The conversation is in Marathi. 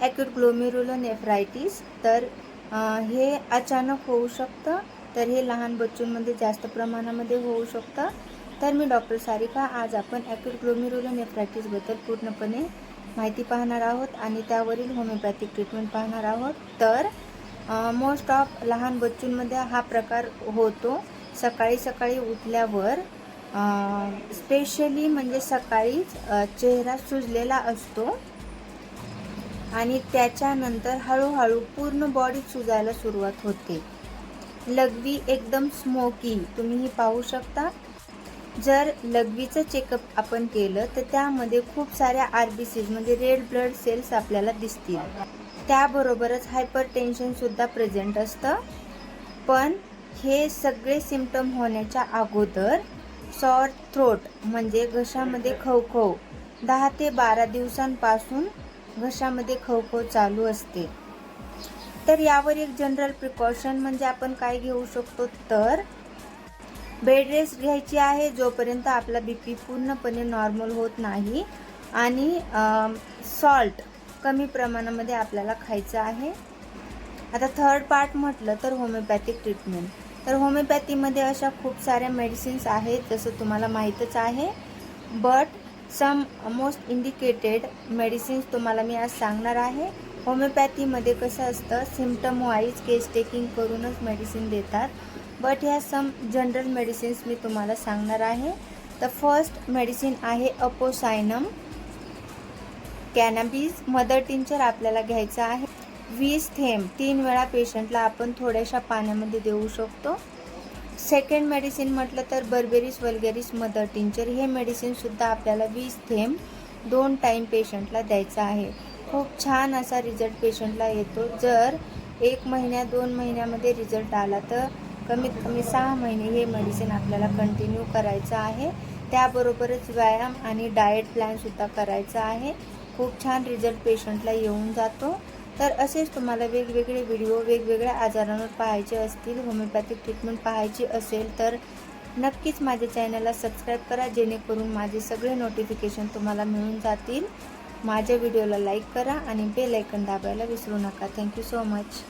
ॲक्यूट ग्लोमेरुलोनेफ्रायटिस, तर हे अचानक होऊ शकतं. तर हे लहान बच्चूंमध्ये जास्त प्रमाणामध्ये होऊ शकतं. तर मी डॉक्टर सारिका, आज आपण ॲक्यूट ग्लोमेरुलोनेफ्रायटिसबद्दल पूर्णपणे माहिती पाहणार आहोत आणि त्यावरील होमिओपॅथिक ट्रीटमेंट पाहणार आहोत. तर मोस्ट ऑफ लहान बच्चूंमध्ये हा प्रकार होतो. सकाळी उठल्यावर स्पेशली म्हणजे सकाळीच चेहरा सुजलेला असतो आणि त्याच्यानंतर हळूहळू पूर्ण बॉडी सुजायला सुरुवात होते. लघवी एकदम स्मोकी तुम्ही पाहू शकता. जर लघवीचं चेकअप आपण केलं तर त्यामध्ये खूप साऱ्या RBCs म्हणजे रेड ब्लड सेल्स आपल्याला दिसतील. त्याबरोबरच हायपरटेन्शनसुद्धा प्रेझेंट असतं. पण हे सगळे सिम्पटम होण्याच्या अगोदर सॉर थ्रोट म्हणजे घशामध्ये खवखव 10 ते 12 दिवसांपासून घशामध्ये खवखव चालू असते. तर यावर एक जनरल प्रिकॉशन म्हणजे आपण काय घेऊ शकतो, तर बेड रेस्ट घ्यायची आहे जोपर्यंत आपला BP पूर्णपणे नॉर्मल होत नाही. आणि सॉल्ट कमी प्रमाणामध्ये आपल्याला खायचं आहे. आता थर्ड पार्ट म्हटलं तर होमिओपॅथिक ट्रीटमेंट. तर होमिओपॅथीमध्ये अशा खूप साऱ्या मेडिसिन्स आहेत, जसं तुम्हाला माहीतच आहे. But some most indicated medicines तुम्हाला मी आज सांगणार आहे. होमिओपॅथीमध्ये कसं असतं, सिम्पटम वाईज केस टेकिंग करूनच मेडिसिन देतात. बट ह्या सम जनरल मेडिसिन्स मी तुम्हाला सांगणार आहे. तर फर्स्ट मेडिसिन आहे अपोसायनम कॅनॅबिस मदर टिंचर आपल्याला घ्यायचं आहे. 20 थेंब 3 वेळा पेशंटला आपण थोड्याशा पाण्यामध्ये देऊ शकतो. सेकंड मेडिसिन म्हटलं तर बर्बेरिस वल्गेरिस मदर टिंचर. हे मेडिसिनसुद्धा आपल्याला 20 थेंब 2 टाईम पेशंटला द्यायचा आहे. खूप छान असा रिझल्ट पेशंटला येतो. जर 1 महिन्या 2 महिन्यामध्ये रिझल्ट आला तर कमीत कमी 6 महिने हे मेडिसिन आपल्याला कंटिन्यू करायचं आहे. त्याबरोबरच व्यायाम आणि डाएट प्लॅनसुद्धा करायचा आहे. खूप छान रिझल्ट पेशंटला येऊन जातो. तर असेच तुम्हाला वेगवेगळे व्हिडिओ वेगवेगळ्या आजारांवर पाहायचे असतील, होमिओपॅथिक ट्रीटमेंट पाहायची असेल तर नक्कीच माझ्या चॅनलला सबस्क्राईब करा, जेणेकरून माझे सगळे नोटिफिकेशन तुम्हाला मिळून जातील. माझ्या व्हिडिओला लाईक करा आणि बेल आयकॉन दाबायला विसरू नका. Thank you so much.